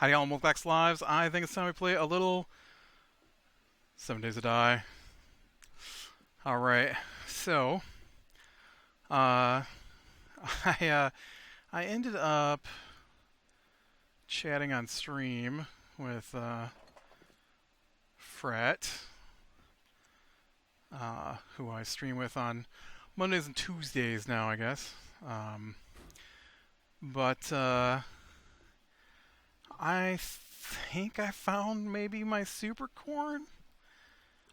Howdy all Multivax Lives. I think it's time we play a little 7 Days to Die. Alright, so uh, I ended up chatting on stream with Fret, who I stream with on Mondays and Tuesdays now, I guess. But I think I found maybe my super corn.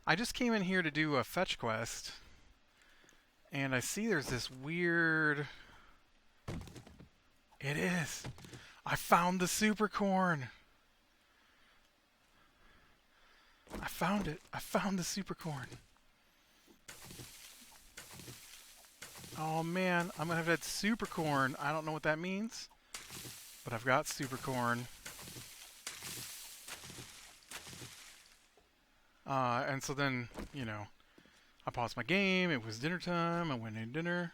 I just came in here to do a fetch quest, and I see there's this weird... It is! I found the super corn! I found it! I found the super corn! Oh man, I'm gonna have that super corn. I don't know what that means, but I've got super corn. And so then, you know, I paused my game. It was dinner time. I went to dinner.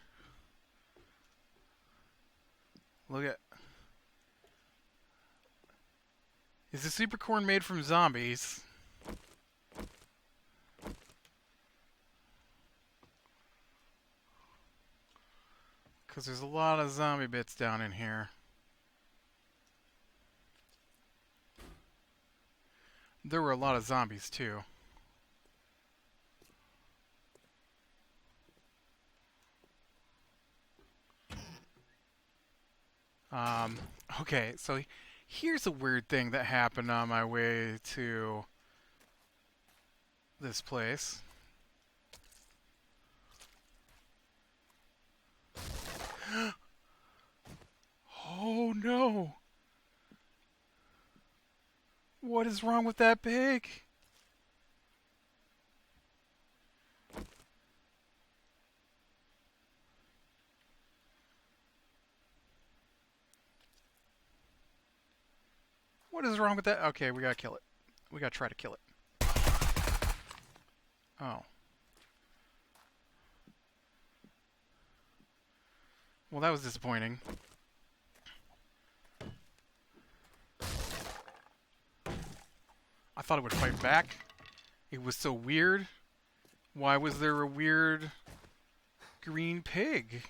Look at... Is the super corn made from zombies? Because there's a lot of zombie bits down in here. There were a lot of zombies, too. Okay, so here's a weird thing that happened on my way to this place. Oh no! What is wrong with that pig? What is wrong with that? Okay, we gotta kill it. We gotta try to kill it. Oh. Well, that was disappointing. I thought it would fight back. It was so weird. Why was there a weird green pig?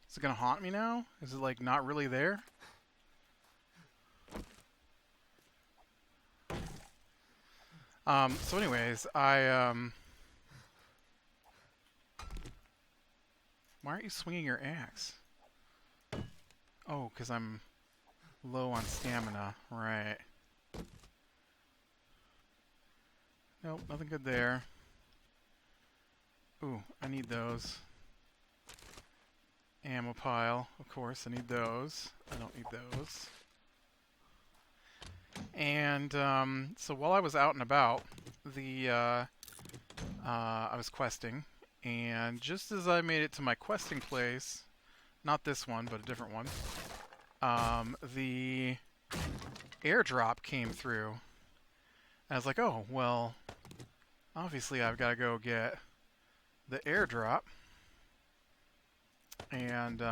Is it gonna haunt me now? Is it like not really there? So anyways, why aren't you swinging your axe? Oh, because I'm low on stamina. Right. Nope, nothing good there. Ooh, I need those. Ammo pile, of course, I need those. I don't need those. And so while I was out and about, I was questing, and just as I made it to my questing place, not this one, but a different one, the airdrop came through. And I was like, oh, well, obviously I've got to go get the airdrop. And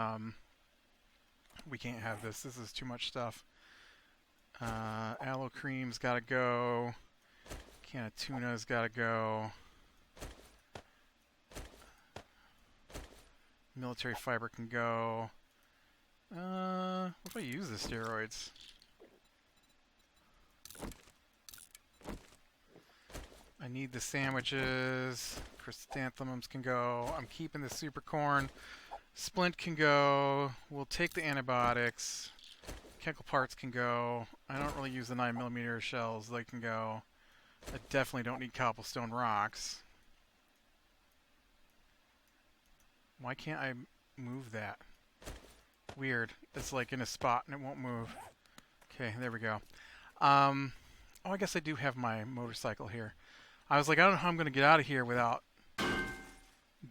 we can't have this. This is too much stuff. Aloe cream's got to go. Can of tuna's got to go. Military fiber can go. What if I use the steroids? I need the sandwiches. Chrysanthemums can go. I'm keeping the super corn. Splint can go. We'll take the antibiotics. Chemical parts can go. I don't really use the 9mm shells. They can go. I definitely don't need cobblestone rocks. Why can't I move that? Weird. It's like in a spot and it won't move. Okay, there we go. Oh, I guess I do have my motorcycle here. I was like, I don't know how I'm going to get out of here without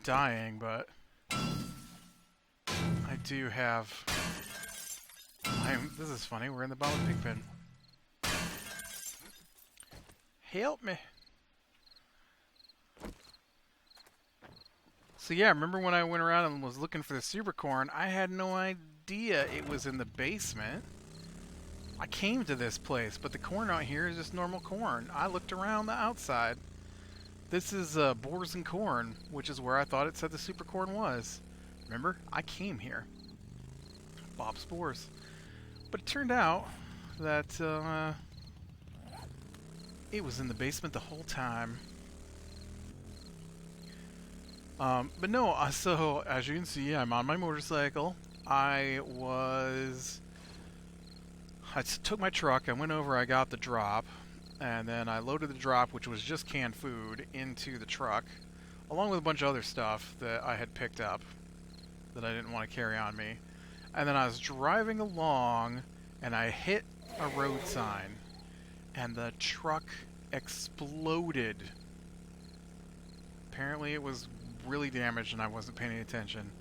dying, but I do have... This is funny. We're in the bottom of the pig pen. Help me. So yeah, remember when I went around and was looking for the super corn? I had no idea it was in the basement. I came to this place, but the corn out here is just normal corn. I looked around the outside. This is boars and corn, which is where I thought it said the super corn was. Remember? I came here. Bob Spores. But it turned out that it was in the basement the whole time. But no, so as you can see, I'm on my motorcycle. I took my truck, I went over, I got the drop, and then I loaded the drop, which was just canned food, into the truck, along with a bunch of other stuff that I had picked up that I didn't want to carry on me. And then I was driving along, and I hit a road sign, and the truck exploded. Apparently it was really damaged and I wasn't paying any attention.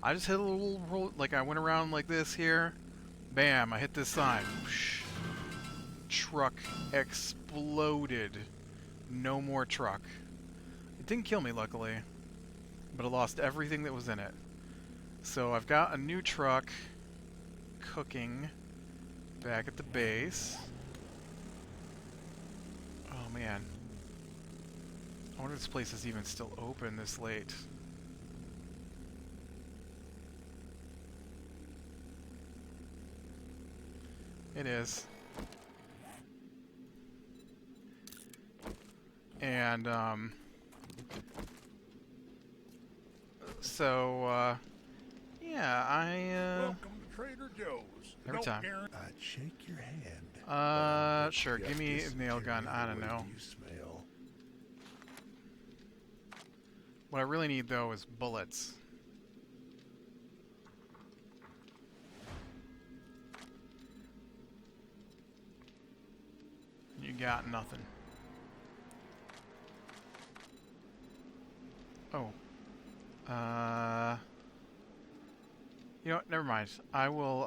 I just hit a little roll, like I went around like this here. Bam, I hit this sign. Whoosh. Truck exploded. No more truck. It didn't kill me, luckily, but I lost everything that was in it. So I've got a new truck cooking back at the base. Oh man. I wonder if this place is even still open this late. It is. And, yeah, Welcome to Trader Joe's. every time. I'd shake your hand. Sure, give me a nail gun, I don't know. You smell. What I really need, though, is bullets. You got nothing. Oh. You know what? Never mind. I will,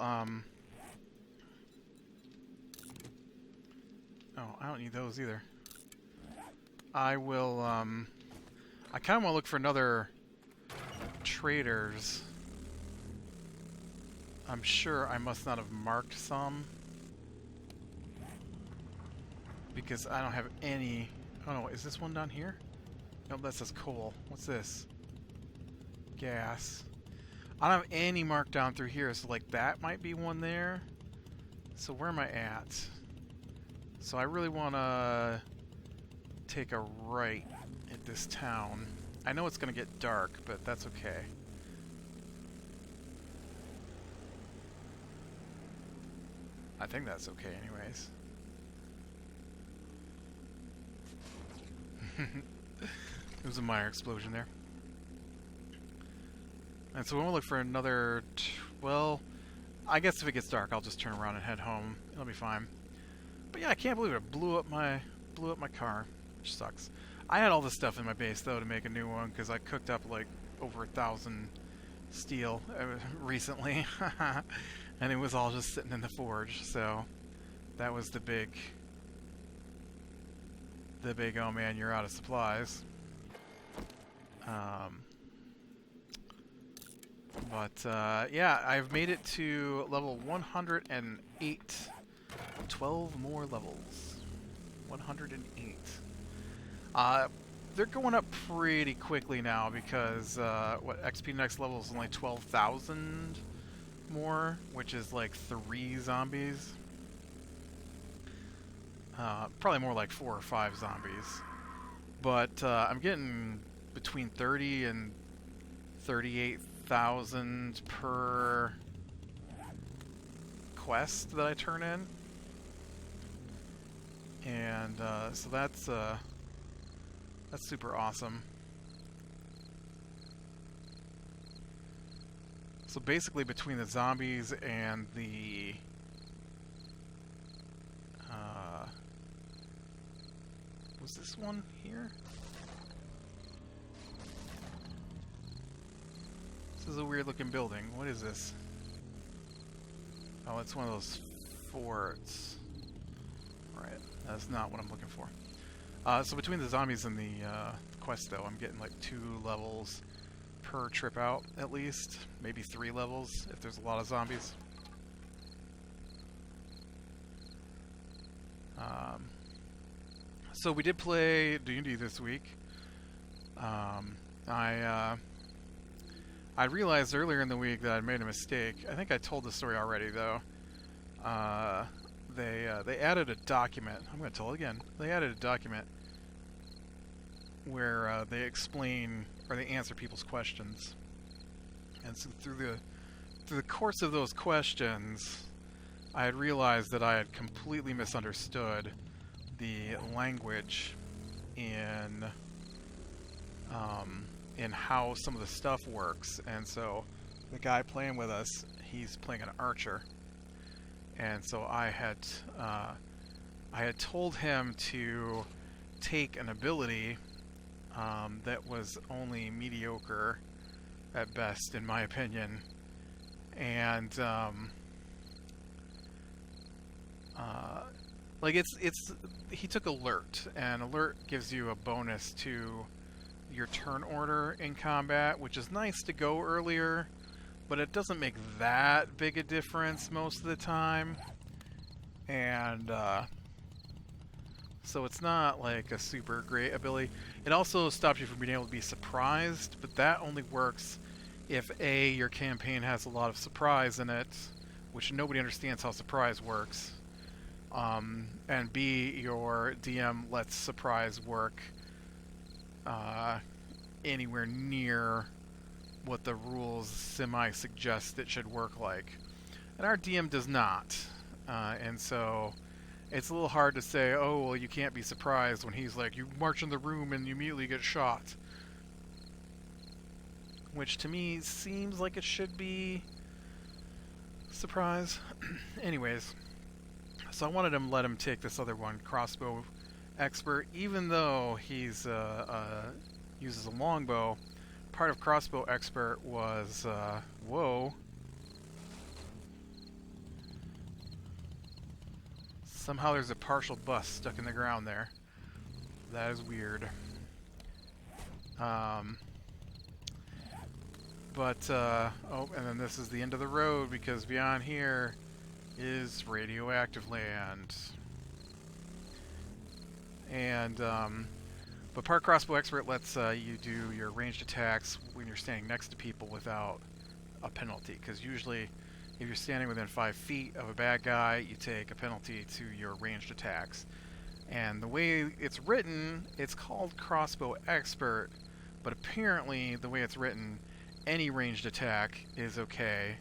Oh, I don't need those either. I will, I kind of want to look for another traders. I'm sure I must not have marked some, because I don't have any... Oh no, is this one down here? Nope, that says coal. What's this? Gas. I don't have any marked down through here, so like that might be one there. So where am I at? So I really want to take a right at this town. I know it's going to get dark, but that's okay. I think that's okay anyways. It was a minor explosion there. And so we're going to look for another... well, I guess if it gets dark, I'll just turn around and head home. It'll be fine. But yeah, I can't believe it. Blew up my car, which sucks. I had all this stuff in my base, though, to make a new one, because I cooked up, like, over 1,000 steel recently. And it was all just sitting in the forge, so that was the big, oh man, you're out of supplies. Yeah, I've made it to level 108. 12 more levels. 108. They're going up pretty quickly now because XP next level is only 12,000 more, which is like 3 zombies. Probably more like 4 or 5 zombies. But I'm getting between 30 and 38,000 per quest that I turn in. And so that's super awesome. So basically between the zombies and the was this one here? This is a weird looking building. What is this? Oh, it's one of those forts. Right, that's not what I'm looking for. So between the zombies and the quest, though, I'm getting like 2 levels per trip out, at least. Maybe 3 levels if there's a lot of zombies. So we did play D&D this week. I realized earlier in the week that I made a mistake. I think I told the story already, though. They added a document. I'm going to tell it again. They added a document where they explain or they answer people's questions. And so through the course of those questions, I had realized that I had completely misunderstood the language in how some of the stuff works. And so the guy playing with us, he's playing an archer. And so I had told him to take an ability that was only mediocre at best, in my opinion, and like it's he took alert, and alert gives you a bonus to your turn order in combat, which is nice to go earlier, but it doesn't make that big a difference most of the time. And so it's not like a super great ability. It also stops you from being able to be surprised, but that only works if A, your campaign has a lot of surprise in it, which nobody understands how surprise works, and B, your DM lets surprise work anywhere near what the rules semi-suggest it should work like. And our DM does not. And so it's a little hard to say, oh, well, you can't be surprised when he's like, you march in the room and you immediately get shot. Which to me seems like it should be surprise. Anyways, so I wanted to let him take this other one, crossbow expert, even though he's uses a longbow. Part of crossbow expert was whoa. Somehow there's a partial bust stuck in the ground there. That is weird. Oh, and then this is the end of the road, because beyond here is radioactive land. And, but part crossbow expert lets you do your ranged attacks when you're standing next to people without a penalty, because usually if you're standing within 5 feet of a bad guy, you take a penalty to your ranged attacks. And the way it's written, it's called crossbow expert, but apparently the way it's written, any ranged attack is okay.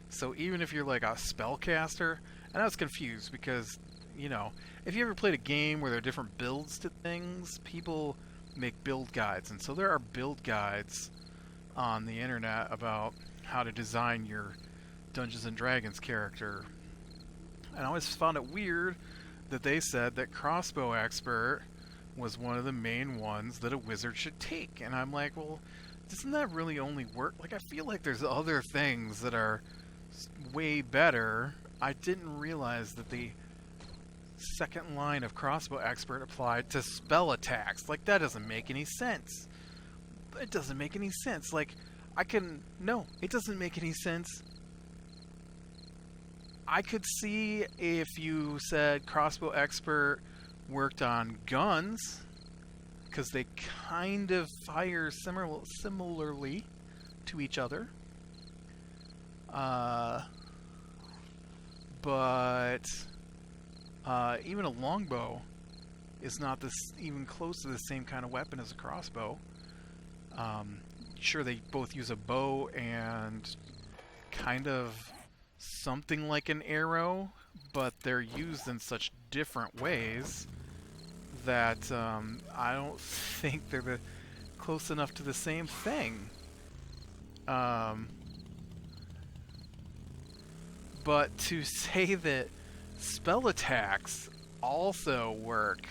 So even if you're like a spellcaster, and I was confused because, you know, if you ever played a game where there are different builds to things, people make build guides. And so there are build guides on the internet about how to design your Dungeons and Dragons character. And I always found it weird that they said that crossbow expert was one of the main ones that a wizard should take. And I'm like, well, doesn't that really only work? Like, I feel like there's other things that are way better. I didn't realize that the second line of crossbow expert applied to spell attacks. Like, that doesn't make any sense. It doesn't make any sense. Like, no, it doesn't make any sense. I could see if you said crossbow expert worked on guns, because they kind of fire similarly to each other. But even a longbow is not even close to the same kind of weapon as a crossbow. Sure, they both use a bow and kind of something like an arrow, but they're used in such different ways that I don't think they're close enough to the same thing. But to say that spell attacks also work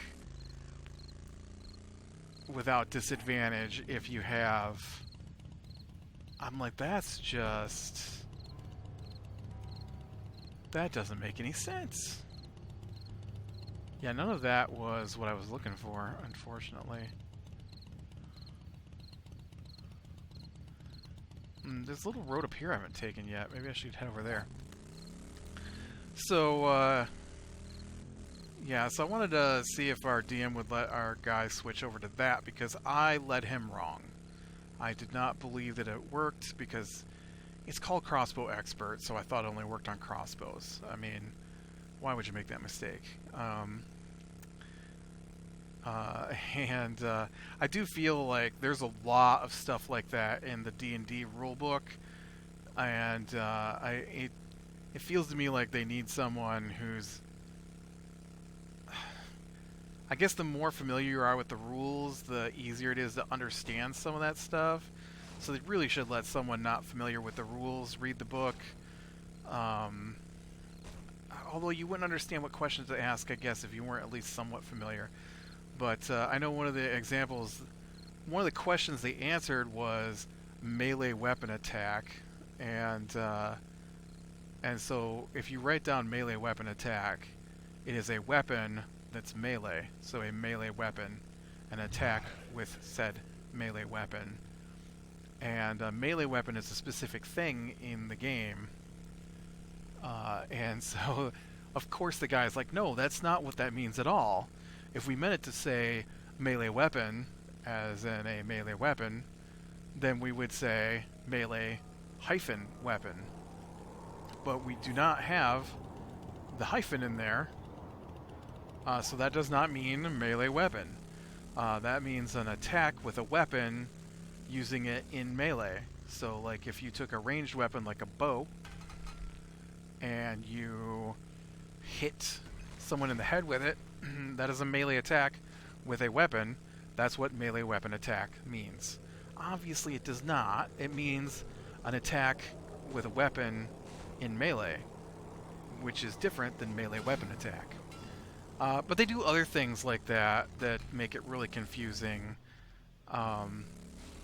without disadvantage if you have... I'm like, that's just... that doesn't make any sense. Yeah, none of that was what I was looking for, unfortunately. There's a little road up here I haven't taken yet. Maybe I should head over there. So, yeah, so I wanted to see if our DM would let our guy switch over to that, because I led him wrong. I did not believe that it worked, because it's called Crossbow Expert, so I thought it only worked on crossbows. I mean, why would you make that mistake? And I do feel like there's a lot of stuff like that in the D&D rulebook, and it feels to me like they need someone who's... I guess the more familiar you are with the rules, the easier it is to understand some of that stuff. So they really should let someone not familiar with the rules read the book. Although you wouldn't understand what questions to ask, I guess, if you weren't at least somewhat familiar. But I know one of the examples, one of the questions they answered was melee weapon attack, and so if you write down melee weapon attack, it is a weapon that's melee, so a melee weapon, an attack with said melee weapon. And a melee weapon is a specific thing in the game, and so of course the guy's like, no, that's not what that means at all. If we meant it to say melee weapon, as in a melee weapon, then we would say melee hyphen weapon. But we do not have the hyphen in there, so that does not mean a melee weapon. That means an attack with a weapon using it in melee. So like if you took a ranged weapon like a bow and you hit someone in the head with it, that is a melee attack with a weapon. That's what melee weapon attack means. Obviously it does not. It means an attack with a weapon in melee, which is different than melee weapon attack. But they do other things like that that make it really confusing,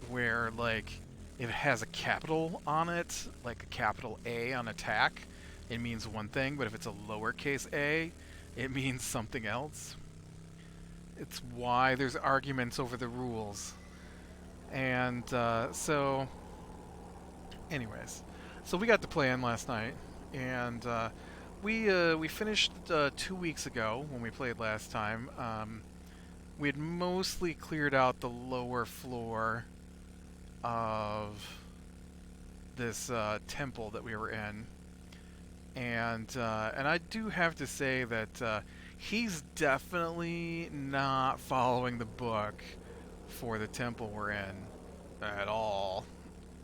where like if it has a capital on it, like a capital A on attack, it means one thing, but if it's a lowercase a, it means something else. It's why there's arguments over the rules. And so anyways, so we got to play in last night, and we finished 2 weeks ago when we played last time. We had mostly cleared out the lower floor of this temple that we were in, and I do have to say that he's definitely not following the book for the temple we're in at all,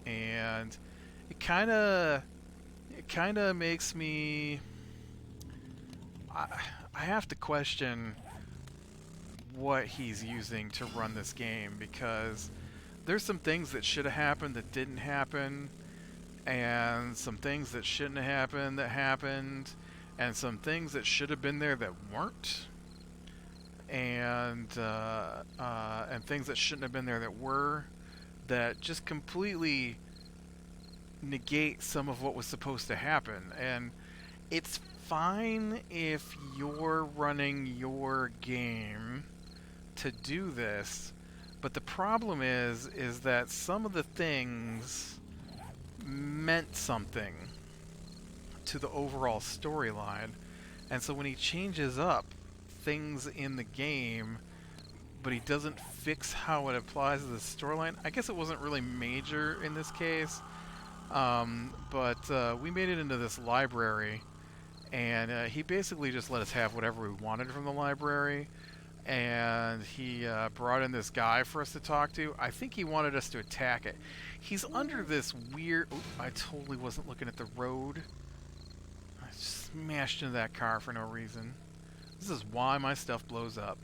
and it kind of makes me... I have to question what he's using to run this game, because there's some things that should have happened that didn't happen, and some things that shouldn't have happened that happened, and some things that should have been there that weren't, and things that shouldn't have been there that were, that just completely negate some of what was supposed to happen. And it's fine if you're running your game to do this, but the problem is that some of the things meant something to the overall storyline, and so when he changes up things in the game but he doesn't fix how it applies to the storyline, I guess it wasn't really major in this case, but we made it into this library, and he basically just let us have whatever we wanted from the library, and he brought in this guy for us to talk to. I think he wanted us to attack it. He's under this weird... Oh, I totally wasn't looking at the road. I smashed into that car for no reason. This is why my stuff blows up.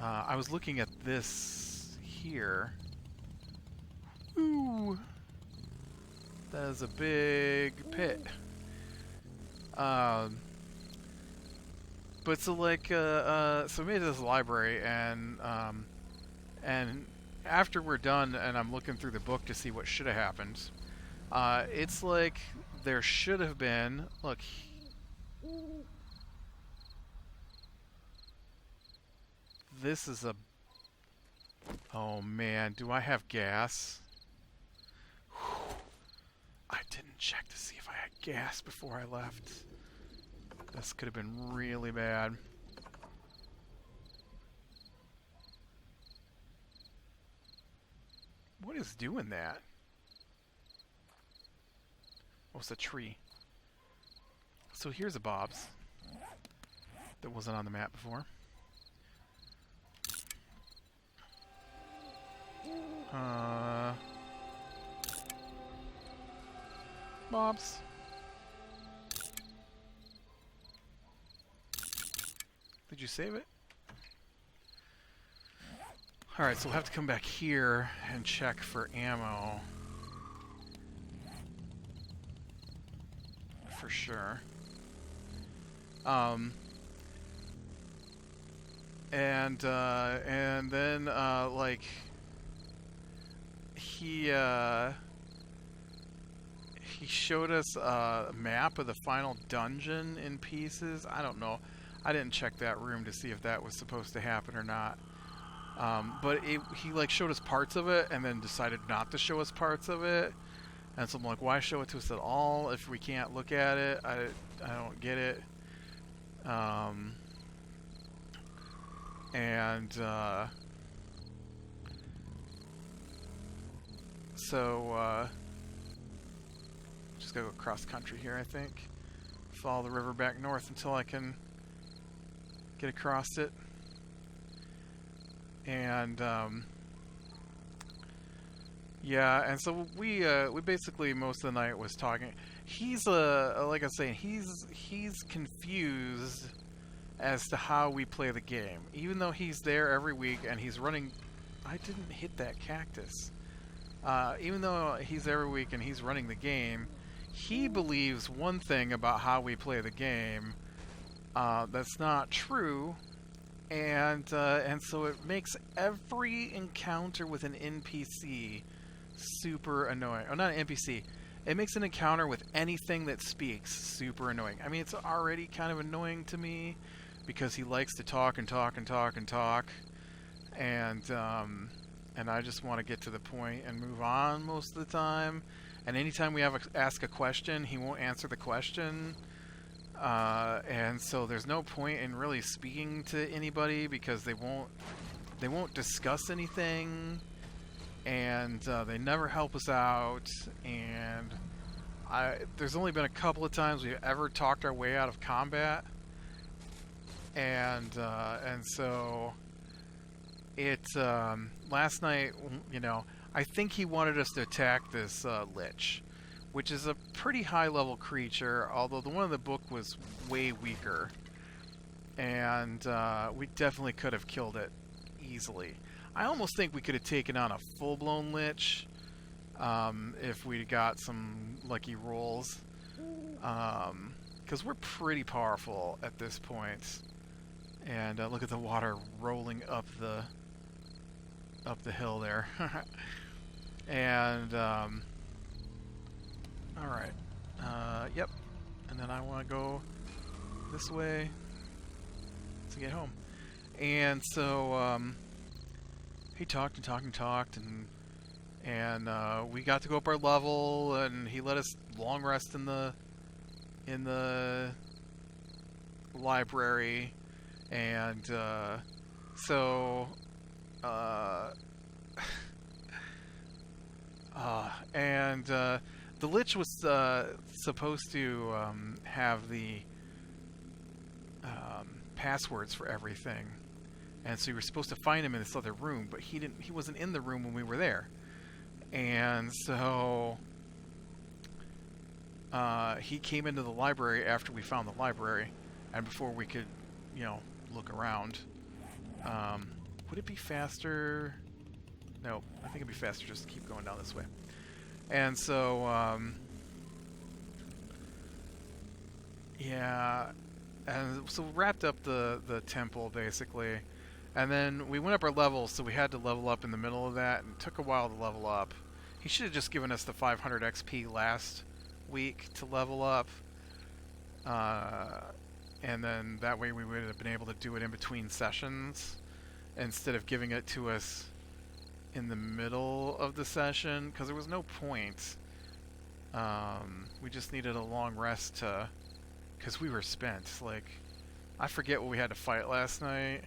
I was looking at this here. Ooh. That is a big pit. But so like, so we made this library, and after we're done, and I'm looking through the book to see what should have happened, it's like there should have been, look, this is a, oh man, do I have gas? I didn't check to see if I had gas before I left. This could have been really bad. What is doing that? Oh, it's a tree. So here's a Bob's that wasn't on the map before. Bob's. Did you save it? Alright, so we'll have to come back here and check for ammo. For sure. And then, like, he showed us a map of the final dungeon in pieces. I don't know. I didn't check that room to see if that was supposed to happen or not. But he like showed us parts of it and then decided not to show us parts of it. And so I'm like, why show it to us at all if we can't look at it? I don't get it. So just gotta go cross country here, I think. Follow the river back north until I can get across it. And yeah, and so we basically most of the night was talking. He's like I was saying, he's confused as to how we play the game, even though he's there every week and he's running. I didn't hit that cactus. Even though he's every week and he's running the game, he believes one thing about how we play the game that's not true. And so it makes every encounter with an NPC super annoying. Oh, not an NPC. It makes an encounter with anything that speaks super annoying. I mean, it's already kind of annoying to me because he likes to talk and talk and talk and talk. And I just want to get to the point and move on most of the time. And anytime we ask a question, he won't answer the question. And so there's no point in really speaking to anybody because they won't discuss anything, and they never help us out. And there's only been a couple of times we've ever talked our way out of combat, and so it last night, you know, I think he wanted us to attack this lich, which is a pretty high-level creature, although the one in the book was way weaker. And we definitely could have killed it easily. I almost think we could have taken on a full-blown lich if we got some lucky rolls. Because we're pretty powerful at this point. And look at the water rolling up the hill there. And alright. Yep. And then I want to go this way to get home. And so he talked and talked and talked, and we got to go up our level, and he let us long rest in the library. And so the lich was supposed to have the passwords for everything, and so you were supposed to find him in this other room, but he wasn't in the room when we were there. And so he came into the library after we found the library, and before we could, you know, look around. Would it be faster? No, I think it'd be faster just to keep going down this way. And so, yeah, and so we wrapped up the temple, basically. And then we went up our levels, so we had to level up in the middle of that, and it took a while to level up. He should have just given us the 500 XP last week to level up. And then that way we would have been able to do it in between sessions, instead of giving it to us in the middle of the session, because there was no point We just needed a long rest to, because we were spent. Like, I forget what we had to fight last night.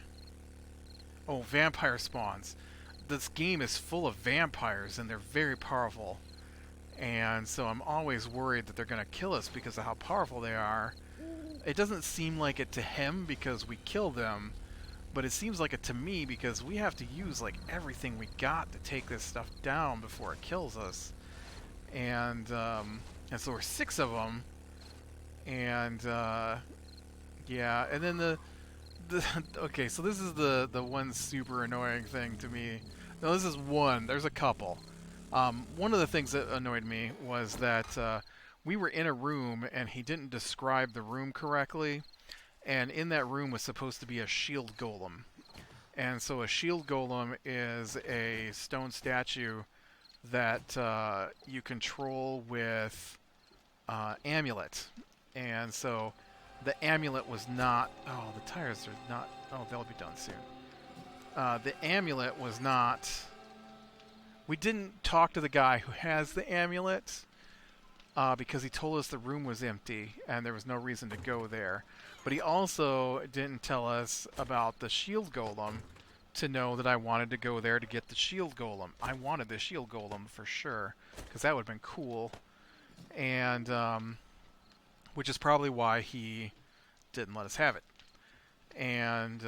Oh, vampire spawns. This game is full of vampires, and they're very powerful. And so I'm always worried that they're going to kill us because of how powerful they are. It doesn't seem like it to him because we kill them, but it seems like it to me because we have to use like everything we got to take this stuff down before it kills us. And so we're 6 of them, and yeah, and then the okay, so this is the one super annoying thing to me. No, this is one. There's a couple. One of the things that annoyed me was that we were in a room and he didn't describe the room correctly, and in that room was supposed to be a shield golem. And so a shield golem is a stone statue that you control with amulet. And so the amulet was not... Oh, the tires are not... Oh, they'll be done soon. The amulet was not... We didn't talk to the guy who has the amulet because he told us the room was empty and there was no reason to go there. But he also didn't tell us about the shield golem to know that I wanted to go there to get the shield golem. I wanted the shield golem for sure because that would have been cool. And which is probably why he didn't let us have it. And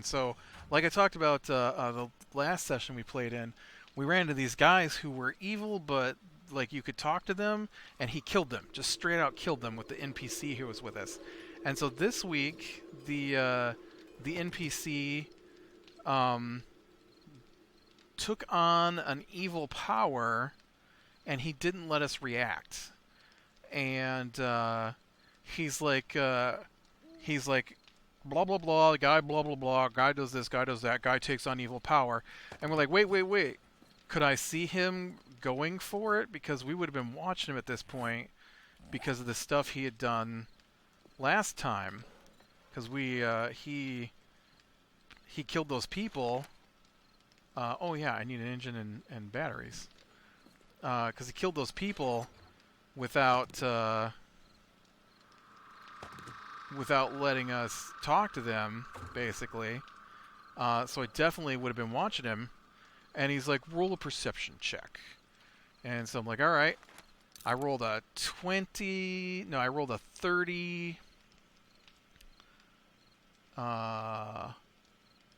so, like I talked about the last session we played in, we ran into these guys who were evil, but like you could talk to them, and he killed them, just straight out killed them with the NPC who was with us. And so this week, the NPC took on an evil power, and he didn't let us react. And he's like blah blah blah, the guy blah blah blah, guy does this, guy does that, guy takes on evil power. And we're like, wait, could I see him going for it? Because we would have been watching him at this point because of the stuff he had done last time. Because he killed those people. Oh yeah, I need an engine and batteries. Because he killed those people without letting us talk to them, basically. So I definitely would have been watching him. And he's like, roll a perception check. And so I'm like, all right. I rolled a 20... No, I rolled a 30... a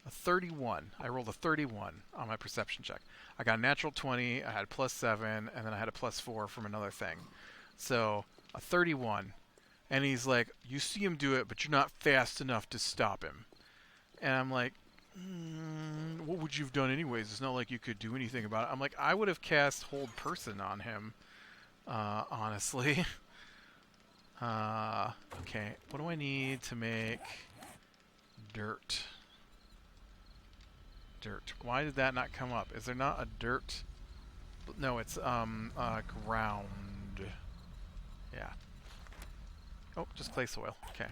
31. I rolled a 31 on my perception check. I got a natural 20, I had +7, and then I had a +4 from another thing. So, a 31. And he's like, you see him do it, but you're not fast enough to stop him. And I'm like, what would you have done anyways? It's not like you could do anything about it. I'm like, I would have cast Hold Person on him, honestly. Okay, what do I need to make dirt? Dirt. Why did that not come up? Is there not a dirt? No, it's ground. Yeah. Oh, just clay soil. Okay.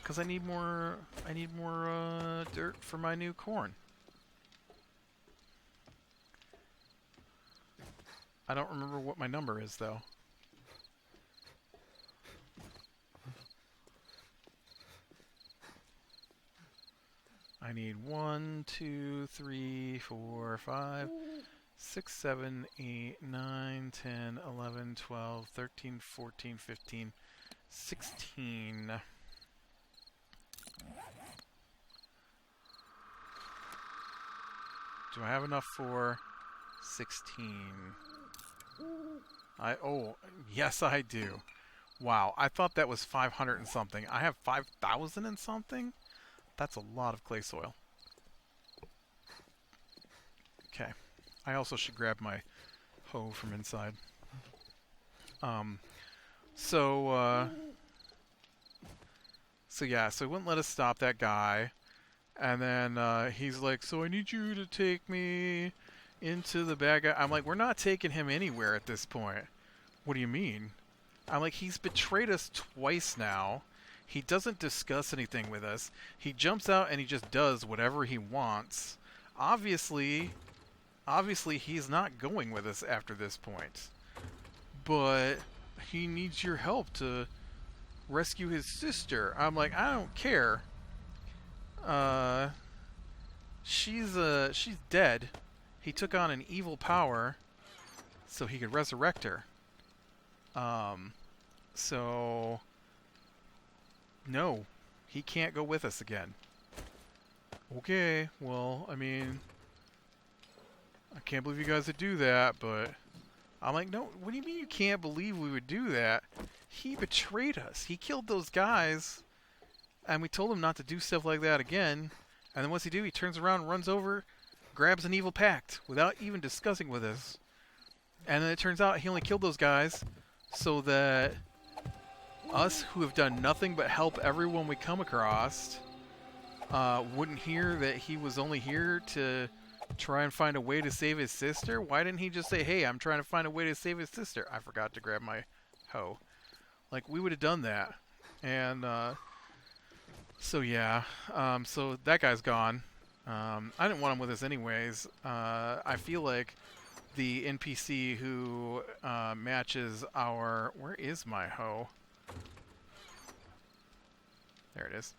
Because I need more dirt for my new corn. I don't remember what my number is though. I need 1, 2, 3, 4, 5, 6, 7, 8, 9, 10, 11, 12, 13, 14, 15, 16. Do I have enough for 16? Oh, yes I do. Wow, I thought that was 500 and something. I have 5,000 and something? That's a lot of clay soil. Okay. I also should grab my hoe from inside. So yeah, so he wouldn't let us stop that guy. And then he's like, so I need you to take me into the bad guy. I'm like, we're not taking him anywhere at this point. What do you mean? I'm like, he's betrayed us twice now. He doesn't discuss anything with us. He jumps out and he just does whatever he wants. Obviously, obviously he's not going with us after this point. But he needs your help to rescue his sister. I'm like, I don't care. Uh, she's dead. He took on an evil power so he could resurrect her. So no, he can't go with us again. Okay, well, I mean, I can't believe you guys would do that, but I'm like, no, what do you mean you can't believe we would do that? He betrayed us. He killed those guys, and we told him not to do stuff like that again. And then what's he do? He turns around, runs over, grabs an evil pact without even discussing with us. And then it turns out he only killed those guys so that us, who have done nothing but help everyone we come across, wouldn't hear that he was only here to try and find a way to save his sister. Why didn't he just say, hey, I'm trying to find a way to save his sister? I forgot to grab my hoe. Like, we would have done that. And, so yeah. So that guy's gone. I didn't want him with us anyways. I feel like the NPC who matches our... Where is my hoe? There it is.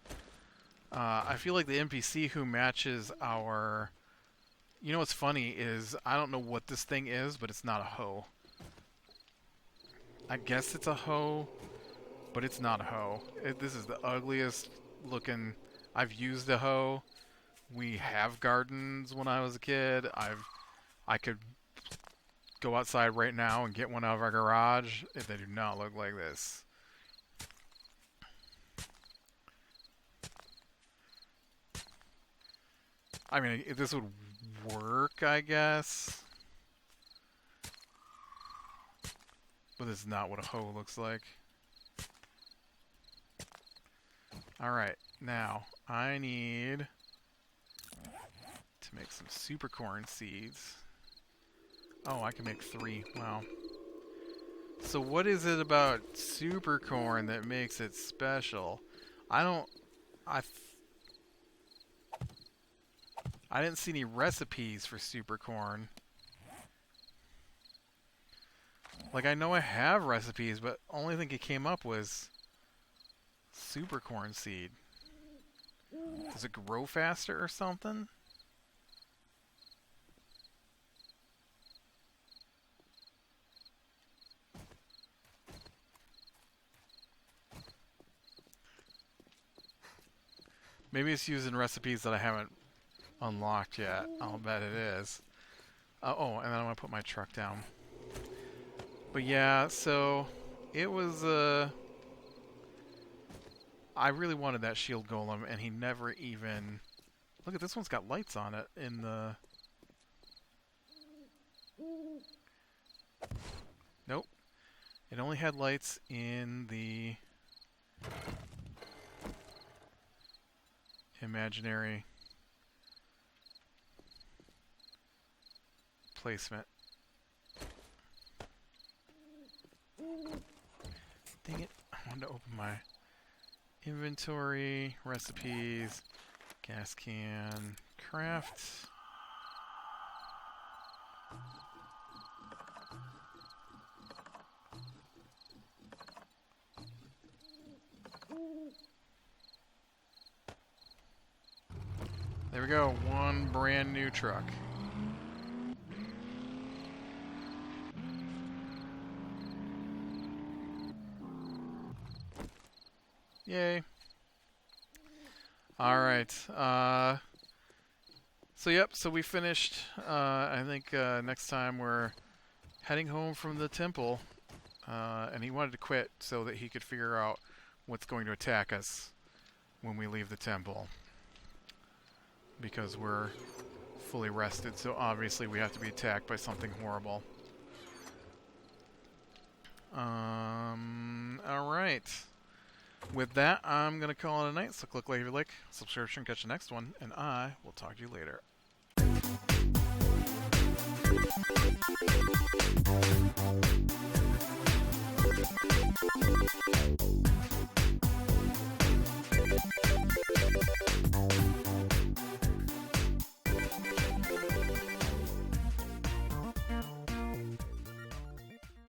I feel like the NPC who matches our... You know what's funny is, I don't know what this thing is, but it's not a hoe. I guess it's a hoe, but it's not a hoe. This is the ugliest looking... I've used a hoe. We have gardens when I was a kid. I could go outside right now and get one out of our garage. They do not look like this. I mean, this would work, I guess. But this is not what a hoe looks like. Alright, now, I need to make some super corn seeds. Oh, I can make 3. Wow. So what is it about super corn that makes it special? I didn't see any recipes for super corn. Like, I know I have recipes, but only thing it came up was super corn seed. Does it grow faster or something? Maybe it's using recipes that I haven't unlocked yet. I'll bet it is. Oh, and then I'm going to put my truck down. But yeah, so it was... I really wanted that shield golem, and he never even... Look at this one's got lights on it in the... Nope. It only had lights in the... imaginary placement. Dang it. I wanted to open my inventory, recipes, gas can, craft. There we go, one brand new truck. Yay. Alright, so yep, so we finished. I think next time we're heading home from the temple, and he wanted to quit so that he could figure out what's going to attack us when we leave the temple. Because we're fully rested, so obviously we have to be attacked by something horrible. Alright. With that, I'm going to call it a night, so click like if you like, subscribe, and catch the next one, and I will talk to you later.